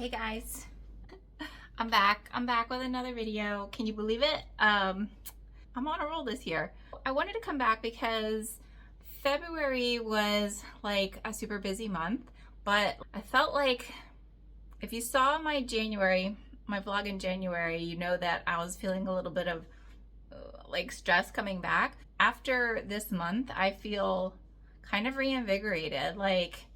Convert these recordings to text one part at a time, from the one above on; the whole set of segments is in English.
Hey guys, I'm back. I'm back with another video. Can you believe it? I'm on a roll this year. I wanted to come back because February was like a super busy month, but I felt like if you saw my vlog in January, you know that I was feeling a little bit of like stress coming back. After this month, I feel kind of reinvigorated, like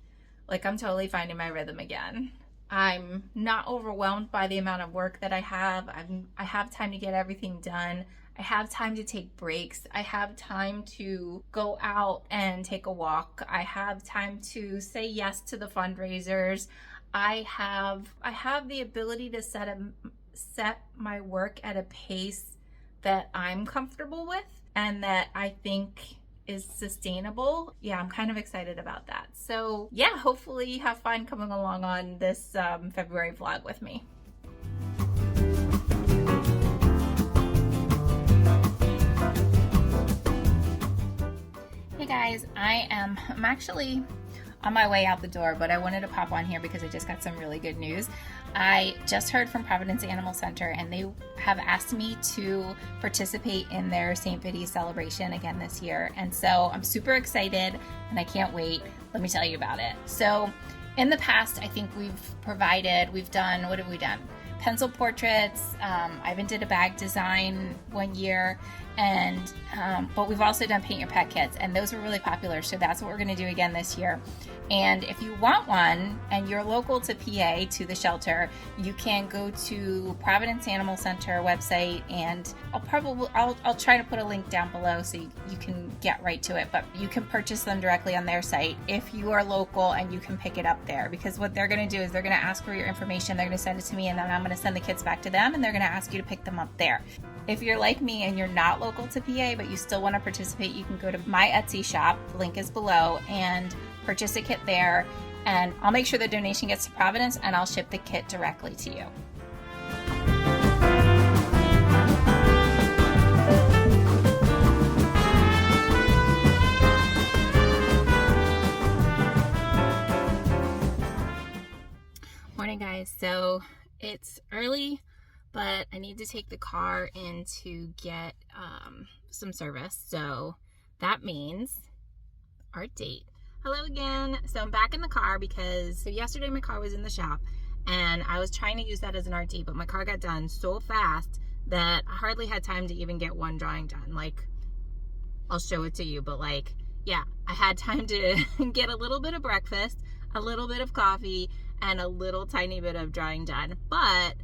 I'm totally finding my rhythm again. I'm not overwhelmed by the amount of work that I have. I have time to get everything done. I have time to take breaks. I have time to go out and take a walk. I have time to say yes to the fundraisers. I have the ability to set my work at a pace that I'm comfortable with and that I think is sustainable. Yeah, I'm kind of excited about that. So yeah, hopefully you have fun coming along on this February vlog with me. Hey guys, I'm actually on my way out the door, but I wanted to pop on here because I just got some really good news. I just heard from Providence Animal Center and they have asked me to participate in their St. Pitty celebration again this year. And so I'm super excited and I can't wait. Let me tell you about it. So in the past, I think we've done, what have we done? Pencil portraits. I even did a bag design one year, and but we've also done paint your pet kits, and those were really popular. So that's what we're going to do again this year. And if you want one and you're local to PA, to the shelter, you can go to Providence Animal Center website, and I'll try to put a link down below so you can get right to it. But you can purchase them directly on their site if you are local, and you can pick it up there, because what they're going to do is they're going to ask for your information, they're going to send it to me, and then I'm going to send the kits back to them, and they're going to ask you to pick them up there. If you're like me and you're not local to PA but you still want to participate, you can go to my Etsy shop, link is below, and purchase a kit there, and I'll make sure the donation gets to Providence and I'll ship the kit directly to you. Morning guys, so it's early, but I need to take the car in to get some service, so that means art date. Hello again. So I'm back in the car because yesterday my car was in the shop and I was trying to use that as an art date, but my car got done so fast that I hardly had time to even get one drawing done. Like, I'll show it to you, but like, yeah, I had time to get a little bit of breakfast, a little bit of coffee, and a little tiny bit of drawing done. But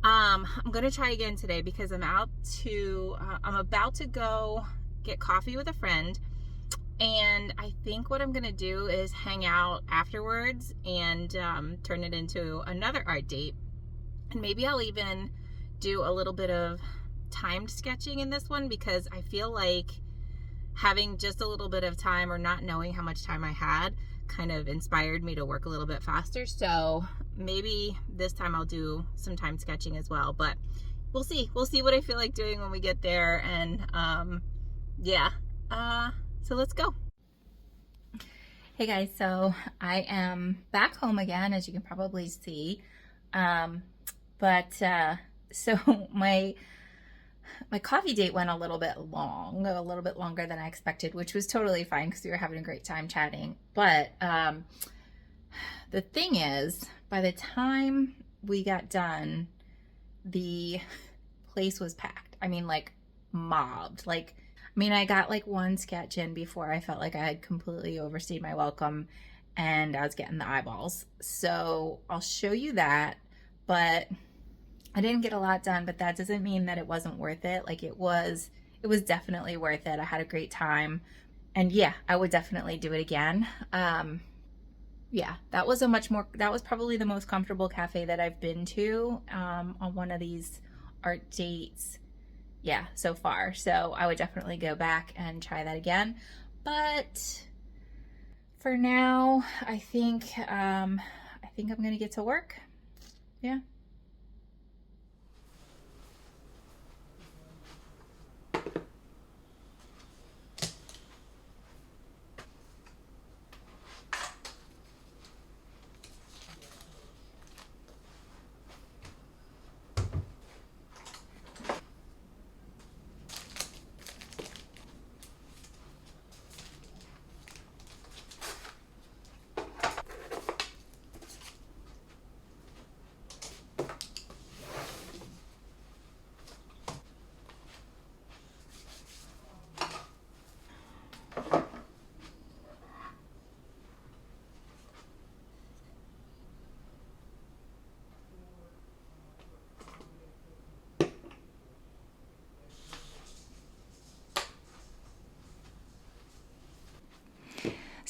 I'm gonna try again today because I'm about to go get coffee with a friend, and I think what I'm gonna do is hang out afterwards and turn it into another art date. And maybe I'll even do a little bit of timed sketching in this one, because I feel like having just a little bit of time, or not knowing how much time I had, kind of inspired me to work a little bit faster. So maybe this time I'll do some time sketching as well, but we'll see what I feel like doing when we get there. And yeah, so let's go. Hey guys, so I am back home again, as you can probably see, so my coffee date went a little bit longer than I expected, which was totally fine because we were having a great time chatting. But the thing is, by the time we got done, the place was packed. I mean, like, mobbed. Like, I mean, I got like one sketch in before I felt like I had completely overstayed my welcome and I was getting the eyeballs. So I'll show you that, but I didn't get a lot done, but that doesn't mean that it wasn't worth it. Like, it was definitely worth it. I had a great time, and yeah, I would definitely do it again. Yeah, that was probably the most comfortable cafe that I've been to on one of these art dates, yeah, so far. So I would definitely go back and try that again. But for now, I think I'm gonna get to work. Yeah.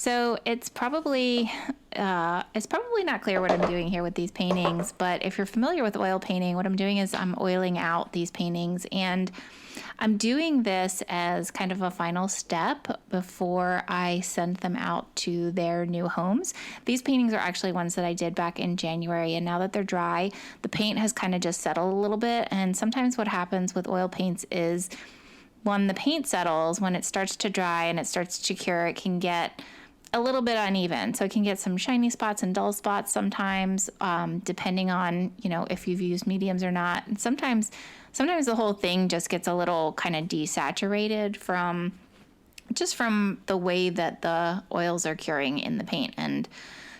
So it's probably not clear what I'm doing here with these paintings, but if you're familiar with oil painting, what I'm doing is I'm oiling out these paintings, and I'm doing this as kind of a final step before I send them out to their new homes. These paintings are actually ones that I did back in January, and now that they're dry, the paint has kind of just settled a little bit. And sometimes what happens with oil paints is when the paint settles, when it starts to dry and it starts to cure, it can get a little bit uneven. So it can get some shiny spots and dull spots sometimes, depending on, if you've used mediums or not. And sometimes the whole thing just gets a little kind of desaturated from the way that the oils are curing in the paint. And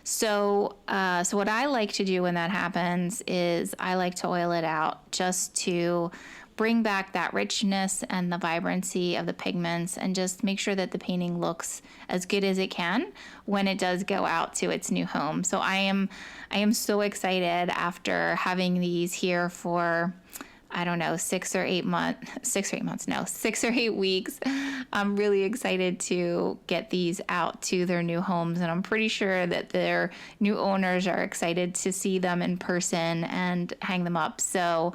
so what I like to do when that happens is I like to oil it out just to bring back that richness and the vibrancy of the pigments, and just make sure that the painting looks as good as it can when it does go out to its new home. So I am so excited after having these here for, I don't know, 6 or 8 weeks. I'm really excited to get these out to their new homes, and I'm pretty sure that their new owners are excited to see them in person and hang them up. So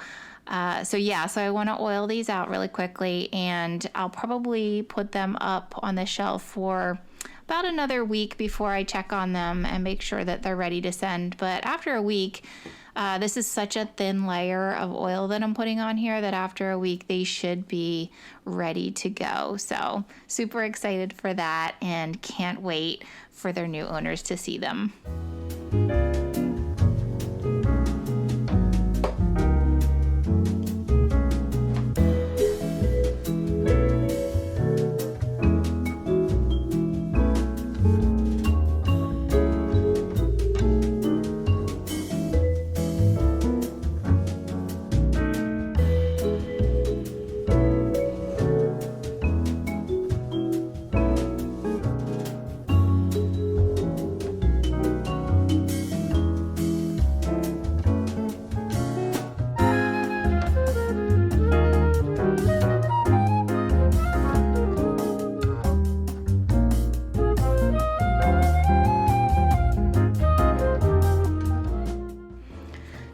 I want to oil these out really quickly, and I'll probably put them up on the shelf for about another week before I check on them and make sure that they're ready to send. But after a week, this is such a thin layer of oil that I'm putting on here that after a week they should be ready to go. So super excited for that, and can't wait for their new owners to see them.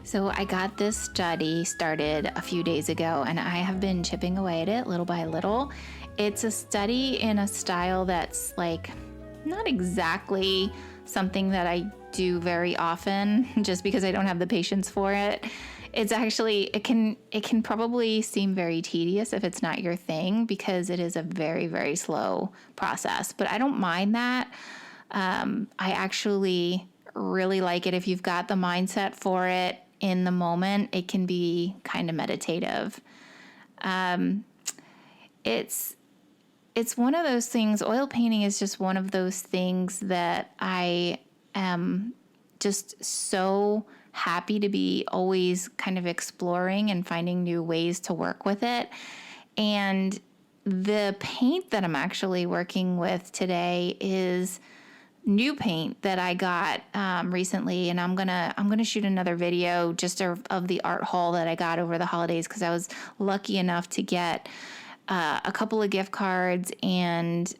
So I got this study started a few days ago, and I have been chipping away at it little by little. It's a study in a style that's like not exactly something that I do very often, just because I don't have the patience for it. It's actually, it can probably seem very tedious if it's not your thing, because it is a very, very slow process. But I don't mind that. I actually really like it if you've got the mindset for it. In the moment, it can be kind of meditative. It's one of those things. Oil painting is just one of those things that I am just so happy to be always kind of exploring and finding new ways to work with it. And the paint that I'm actually working with today is new paint that I got recently, and I'm gonna shoot another video just of the art haul that I got over the holidays, because I was lucky enough to get a couple of gift cards and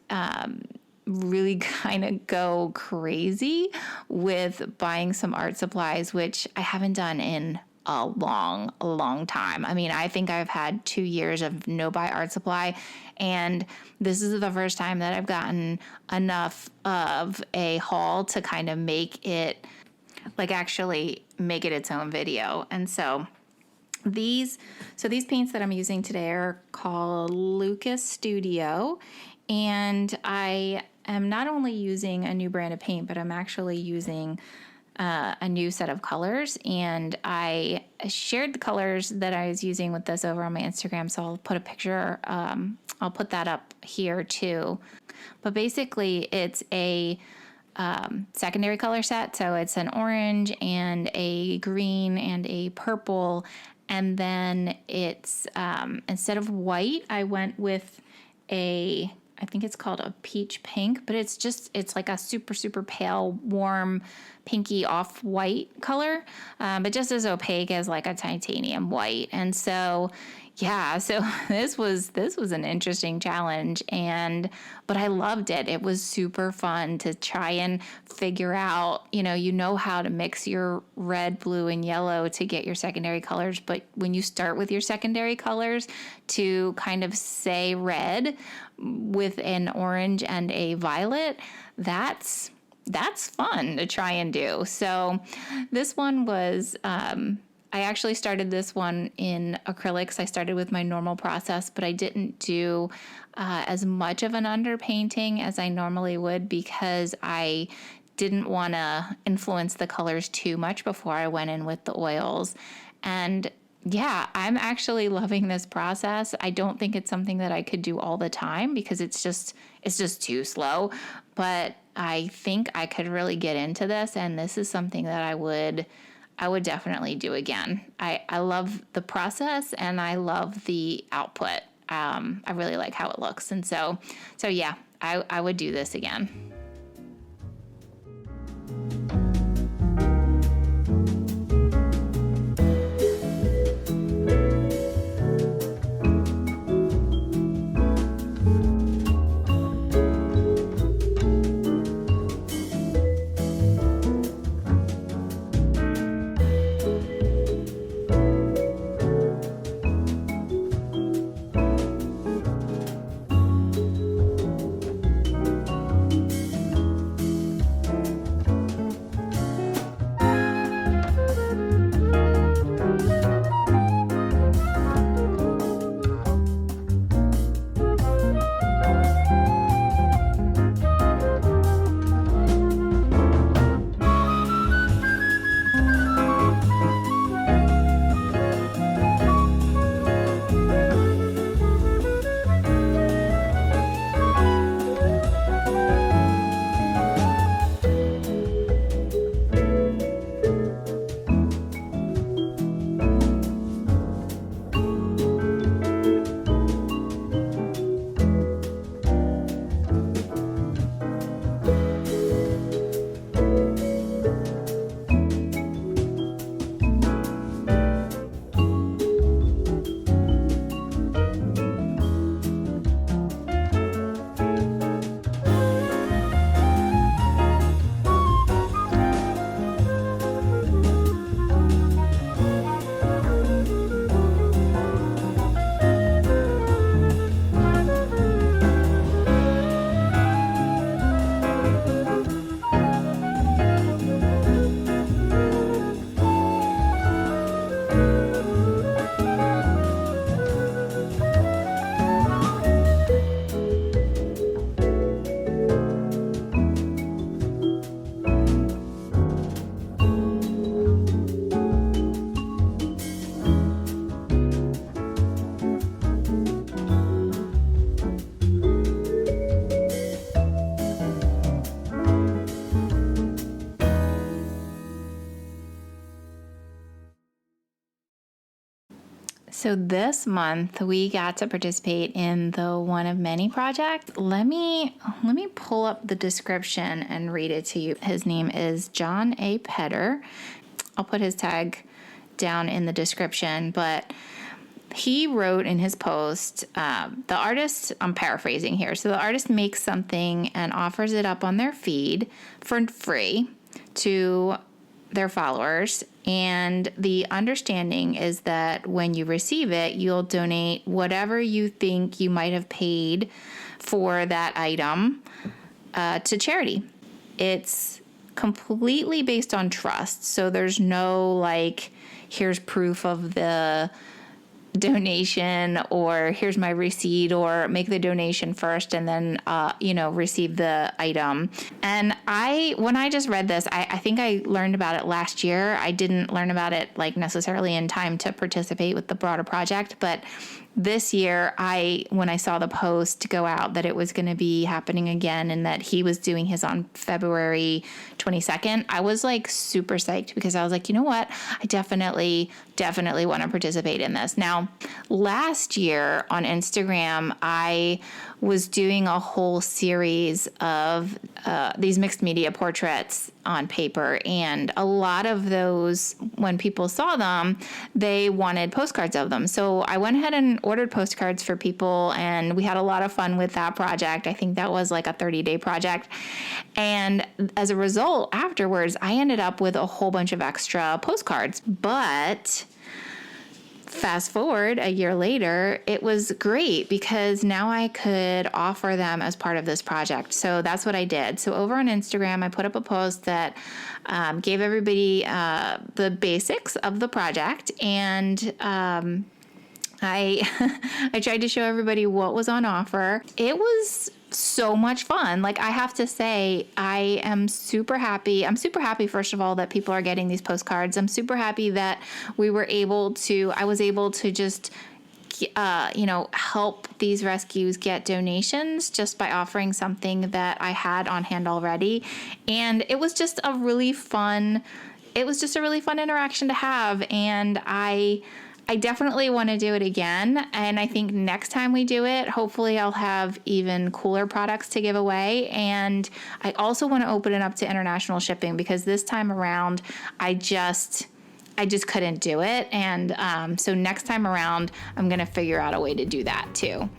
really kind of go crazy with buying some art supplies, which I haven't done in a long time. I mean, I think I've had 2 years of no buy art supply, and this is the first time that I've gotten enough of a haul to kind of make it, like, actually make it its own video. And so these paints that I'm using today are called Lucas Studio, and I am not only using a new brand of paint, but I'm actually using a new set of colors, and I shared the colors that I was using with this over on my Instagram, so I'll put a picture, I'll put that up here too. But basically it's a secondary color set, so it's an orange and a green and a purple, and then it's instead of white, I went with a I think it's called a peach pink, but it's like a super, super pale, warm, pinky off-white color, but just as opaque as like a titanium white. And so, yeah, so this was an interesting challenge, but I loved it. It was super fun to try and figure out, you know how to mix your red, blue, and yellow to get your secondary colors, but when you start with your secondary colors to kind of say red with an orange and a violet, that's fun to try and do. So this one was, I actually started this one in acrylics. I started with my normal process, but I didn't do as much of an underpainting as I normally would because I didn't want to influence the colors too much before I went in with the oils. And yeah, I'm actually loving this process. I don't think it's something that I could do all the time because it's just too slow, but I think I could really get into this, and this is something that I would definitely do again. I love the process and I love the output. I really like how it looks. And so yeah, I would do this again. So this month we got to participate in the One of Many project. Let me pull up the description and read it to you. His name is John A. Petter. I'll put his tag down in the description, but he wrote in his post, the artist, I'm paraphrasing here, so the artist makes something and offers it up on their feed for free to their followers, and the understanding is that when you receive it, you'll donate whatever you think you might have paid for that item to charity. It's completely based on trust, so there's no like, here's proof of the donation, or here's my receipt, or make the donation first and then receive the item. And when I just read this, I think I learned about it last year. I didn't learn about it like necessarily in time to participate with the broader project, but this year, when I saw the post go out that it was going to be happening again and that he was doing his on February 22nd, I was like super psyched because I was like, you know what? I definitely want to participate in this. Now, Now, last year on Instagram, I was doing a whole series of these mixed media portraits on paper, and a lot of those, when people saw them, they wanted postcards of them. So I went ahead and ordered postcards for people, and we had a lot of fun with that project. I think that was like a 30-day project. And as a result, afterwards, I ended up with a whole bunch of extra postcards. But fast forward a year later, it was great because now I could offer them as part of this project. So that's what I did. So over on Instagram, I put up a post that gave everybody the basics of the project, and I tried to show everybody what was on offer. It was so much fun. Like, I have to say, I am super happy. I'm super happy, first of all, that people are getting these postcards. I'm super happy that I was able to just, help these rescues get donations just by offering something that I had on hand already. And it was just a really fun interaction to have. And I definitely want to do it again. And I think next time we do it, hopefully I'll have even cooler products to give away. And I also want to open it up to international shipping, because this time around, I just couldn't do it. And so next time around, I'm going to figure out a way to do that too.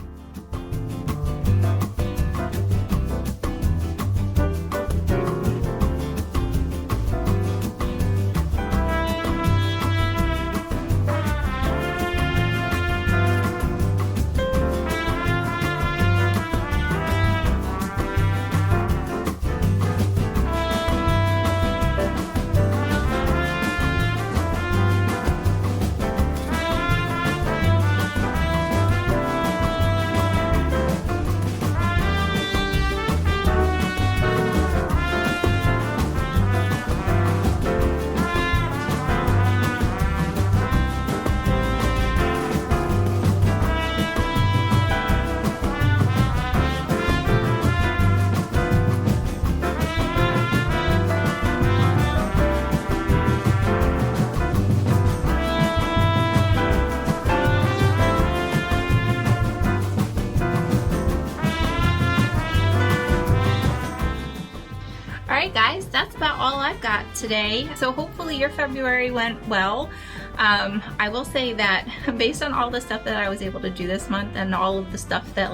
Alright guys, that's about all I've got today. So hopefully your February went well. I will say that based on all the stuff that I was able to do this month, and all of the stuff that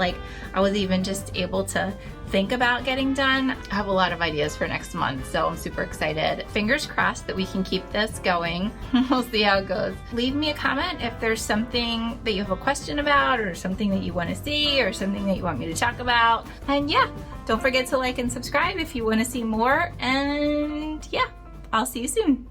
I was even just able to think about getting done, I have a lot of ideas for next month, so I'm super excited. Fingers crossed that we can keep this going. We'll see how it goes. Leave me a comment if there's something that you have a question about, or something that you want to see, or something that you want me to talk about. And yeah, don't forget to like and subscribe if you want to see more. And yeah, I'll see you soon.